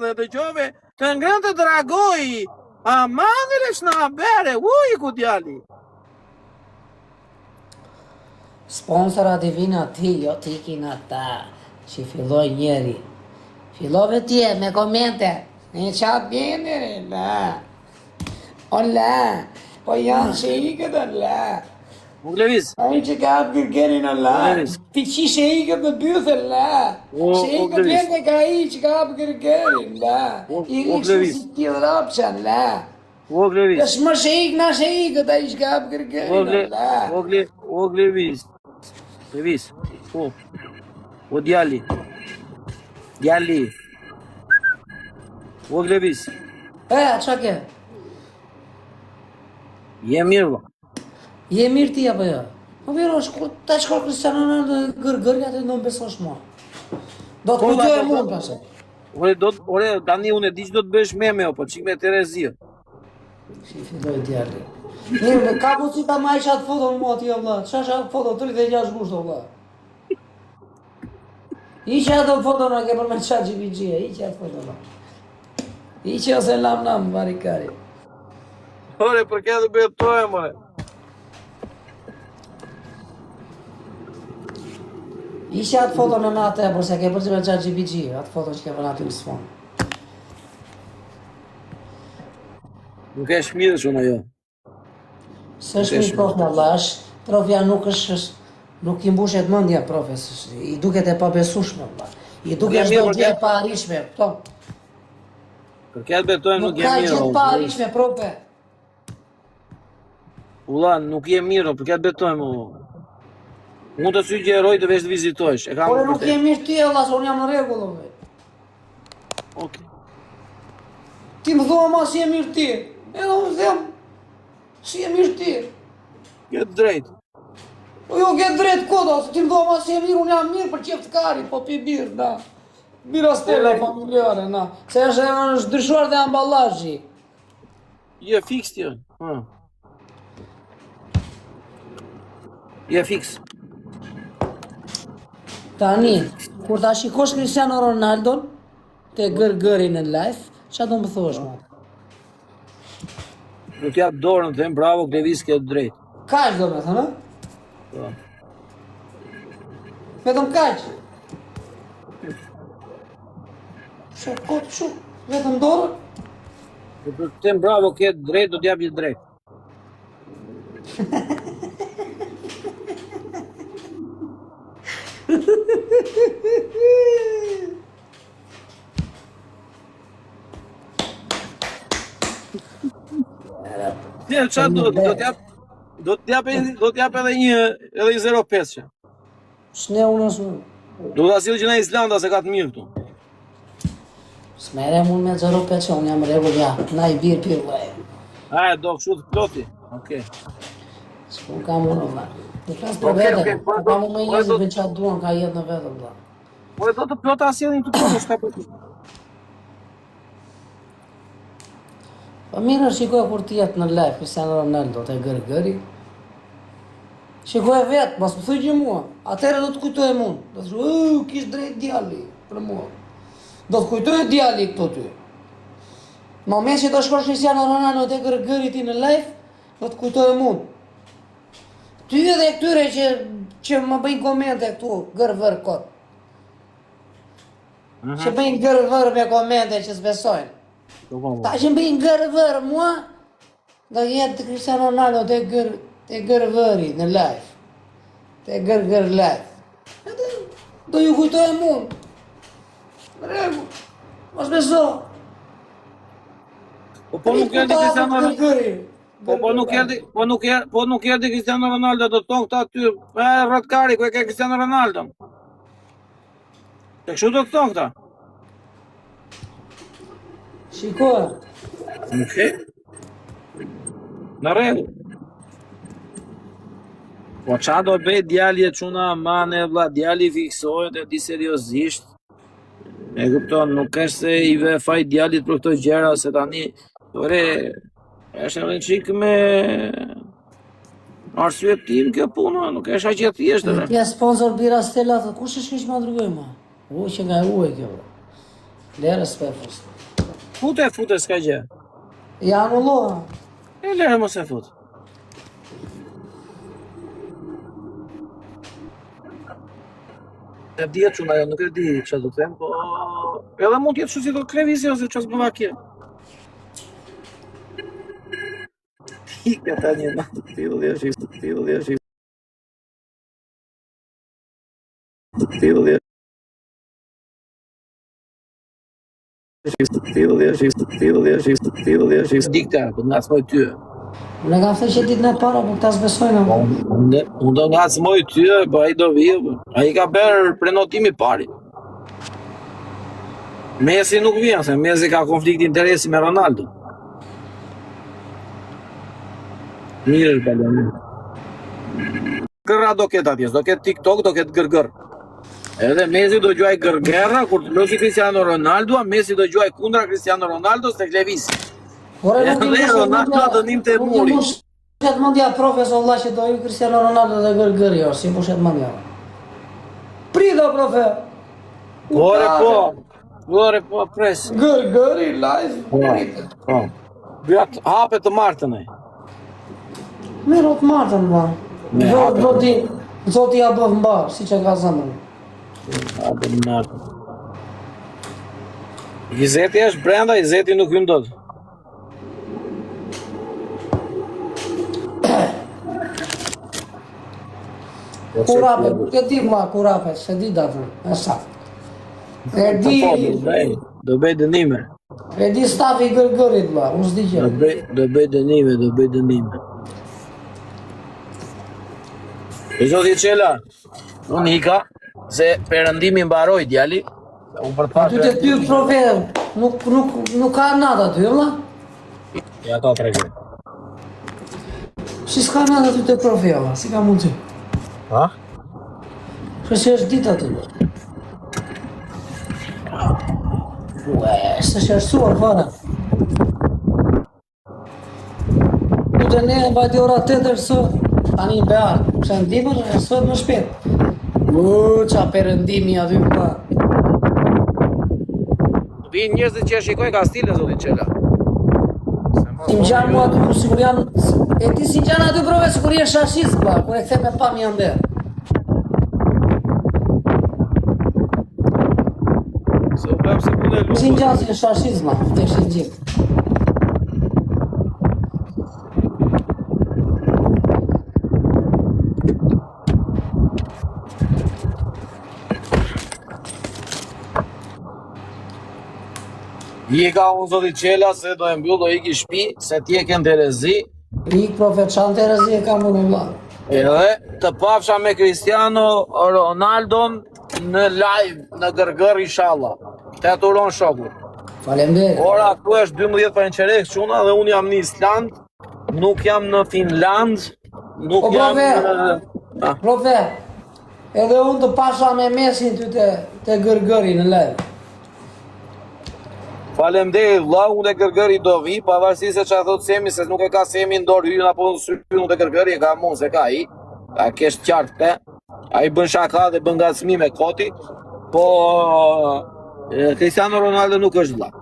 dhe të qove të ngrënë të dragoj, a madhër e shna bere, ku djali. Sponsora divina ti, jo ti kina ta, që filloj njeri. Fillove tje me komente, në qatë bjenere, la. O la, po janë që i këtë la. Mugleviz. A i që ka apë gërgerin o la. Ti që që i këtë në bythë la. Që i këtë vende ka i që ka apë gërgerin la. I rikë si t'il rapqan la. Mugleviz. Kësh më që i këna që i këtë a i që ka apë gërgerin la. Mugleviz. Mugleviz. O djali. Djali. Mugleviz. Qa ke? Je mirë ba. Je mirë ti apo jo? Po mirë, ta shko Cristiano Ronaldo gërgërja të në besosh mua. Do të kujtoj e mund pasë. Ore, tani unë e di që do të bësh meme, po qik me Terezio. Si filloj djali. Mirë, ka po si ta ma isha të foto mua ti o vla. Qa isha foto 36 gusht o vla. Iqe ato foto në ke për me qa GPG-e, iqe ato foto në. Iqe ose nam, marikari. Ore, për këtë bëjtojë, more. Iqe atë foto në atë e, por se ke për që me qa GPG, atë foto që ke për në aty në sfonë. Nuk e shmirë shumë ajo. Së është një prof në lash, trofja nuk është, nuk i mbushet mëndja profes, i duket e pabesushme, i duket shdo gjë pa arishme, këto. Për këtë betojmë nuk je mirë. Nuk ka gjë pa arishme, profe. Ula, nuk je mirë, për këtë betojmë. Mund të sy gjeroj të vesh të vizitojsh. Ore nuk je mirë ti, Allah, se unë jam në regullë, Ok. Ti më thua ma si je mirë ti. Edhe unë them, si je mirë ti. Këtë drejt. Po jo, këtë drejt koda, se ti më thua ma si je mirë, unë jam mirë për qef të kari, po pi birë, na. Bira stella familjare, na. Se është ndryshuar dhe ambalazhi. Je fiks tjo. Je fiks. Tani, kur ta shikosh Cristiano Ronaldon, te gërgëri në live, qa do më thosh, ma? Do t'jap dorën, them bravo, Klevis këtë drejt. Kaq do me thënë, Po. vetëm kaq. Shumë, vetëm dorën? Do të them bravo, këtë drejt, do t'jap një drejt. Qa do t'jap edhe një 0,5 që. Shne unë është unë. Do t'a silë që në Islanda se ka të mirë këtu. S'mere mund me 0,5 që unë jam regullja, na i birë pirë vaj. Do kështu të ploti. Okej. S'pun kam unë vla. Në klasë për vete, kam unë me njëzë për qatë duan ka jetë në vete vla. Po e do të plota asilin të ploti, shka për të. Po mirë, shikoj kur ti jetë në live, Cristiano Ronaldo të gërgëri. Shikoj vetë, mas më thuj gjë mua, atëre do të kujtoj e mund. Do të shu, kish drejt djali, për mua. Do të kujtoj e djali këto ty. Në moment që të shkosh Cristiano Ronaldo të gërgëri ti në live, do të kujtoj e mund. Ty edhe këtyre që më bëjnë komente këtu, gërvër kot. Që bëjnë gërvër me komente që s'besojnë. Ta që më bëjnë gërvër mua, do jetë Cristiano Ronaldo të gërvëri në live. Të gërgër live. Do ju kujtoj e mund. Në regu, mos beso. Po nuk erdi Cristiano Ronaldo. Po nuk erdi Cristiano Ronaldo, do të tonë këta ty, rëtkari, ku e ke Cristiano Ronaldo. Të kështu do të tonë këta. Shikoj. Okej. Në regu. Po qa do bëj djali e quna mane, vla, djali fiksohet e di seriosisht. E kupton, nuk është se i ve faj djalit për këto gjera, se tani, ore, është edhe qik me arsye tim kjo puna, nuk është aq e thjeshtë. Tja sponsor Bira Stella, kush është që ma drugoj ma? U që nga e uaj kjo. Lere s'pe fus. Fute, s'ka gjë. Ja anulloha. E lere mos e fut. E dhjetë që ajo, nuk e di që do them, po... Edhe mund t'jetë që si do krevisi ose që s'bëva kje. Ika ta një natë të tillë dhe është të tillë dhe është të tillë dhe dikta, po ngacmoj ty. Unë ka thënë që ditën e para, po këta s'besojnë. Unë do ngacmoj ty, po ai do vi, ai ka bërë prenotimi pari. Messi nuk vjen, se Messi ka konflikt interesi me Ronaldo. Mirë është baloni. Gërra do ketë atjes, do ketë TikTok, do ketë gërgër. Edhe Messi do gjuaj gërgërra, kur të losi Cristiano Ronaldo, Messi do gjuaj kundra Cristiano Ronaldo se klevisi. Ore, nuk Edhe Ronaldo do nim të muri. Nuk pushet mendja profes Allah që do ju Cristiano Ronaldo dhe gërgëri, si pushet mendja. Prido profe. Ore po, pres. Gërgëri live. Po. Bëjat hapet të martën ai. Mirë të martën, ba. Zoti ja bëf mbar, si që ka zëmën. Hapet të martën. Izeti është brenda, Izeti nuk hyn dot. Kurapet, ke di ma kurapet, se di datën, e saktë. E di... Do bëj dënime. E di stafi i gërgërit, ba, unë s'di që. Do bëj dënime. E zoti Qela, unë hika, se perëndimi mbaroi djali. Unë për të Ty të ty profet, nuk ka natë aty, vëlla? Ja ka tregoj. Si s'ka natë aty të profet, vëlla, si ka mund ty? Ha? Që si është ditë aty? Ue, se shërësuar, fara. Tu të ne e bajti ora 8 së, tani i bear, që në dimër, e sot më shpet. Qa perëndimi aty, pa. Vinë njerëzit që e shikojnë ka stile, zoti Qela. Si më gjanë mua aty, ku sigur janë... E ti si gjanë aty prove, sigur jenë shashis, pa, kur e kthe me pam janë dhe. Se bëjmë se punë e Si lumë. gjanë si shashis, ma, të kështë gjithë. I ka unë zoti Qela se do e mbyll, do iki shtëpi, se ti e kënë Terezi. Rik profet, qanë të rëzi e kam unë vla. Edhe të pafsha me Cristiano Ronaldon në live, në gërgër inshallah. Te turon shoku. Falemderit. Ora, ku është 12 për në qerek quna dhe unë jam në Island, nuk jam në Finland, nuk O, jam profe. Profe, edhe unë të pasha me Mesin ty të gërgëri në live. Faleminderit vlla, unë e gërgëri do vi, pavarësisht se çfarë thot Semi, se nuk e ka Semi në dorë hyn apo në sy unë të gërgëri e ka mund se ka ai. A kesh qartë te? Ai bën shaka dhe bën ngacmi me koti, po Cristiano Ronaldo nuk është vlla.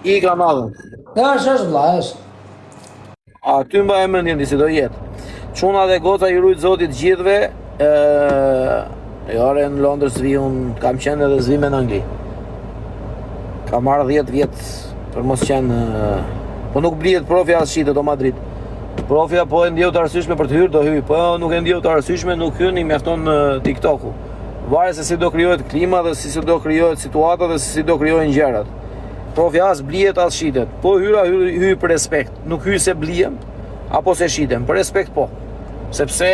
I ka madhën. Është vlla, është. A ty mba e mendjen si do jetë. Çuna dhe goca i rujt zotit gjithve, ore në Londër s'vi, unë kam qenë edhe s'vi me në Angli. Ka marrë 10 vjetë për mos qenë... Po nuk blihet profja as shitet o Madrid. Profja po e ndjeu të arsyeshme për të hyrë, do hyj. Po nuk e ndjeu të arsyeshme, nuk hyn, i mjafton në TikToku. Varet se si do krijohet klima dhe si do krijohet situata dhe si do krijohen gjërat. Profja as blihet as shitet. Po hyj për respekt. Nuk hyj se blihem apo se shitem. Për respekt po. Sepse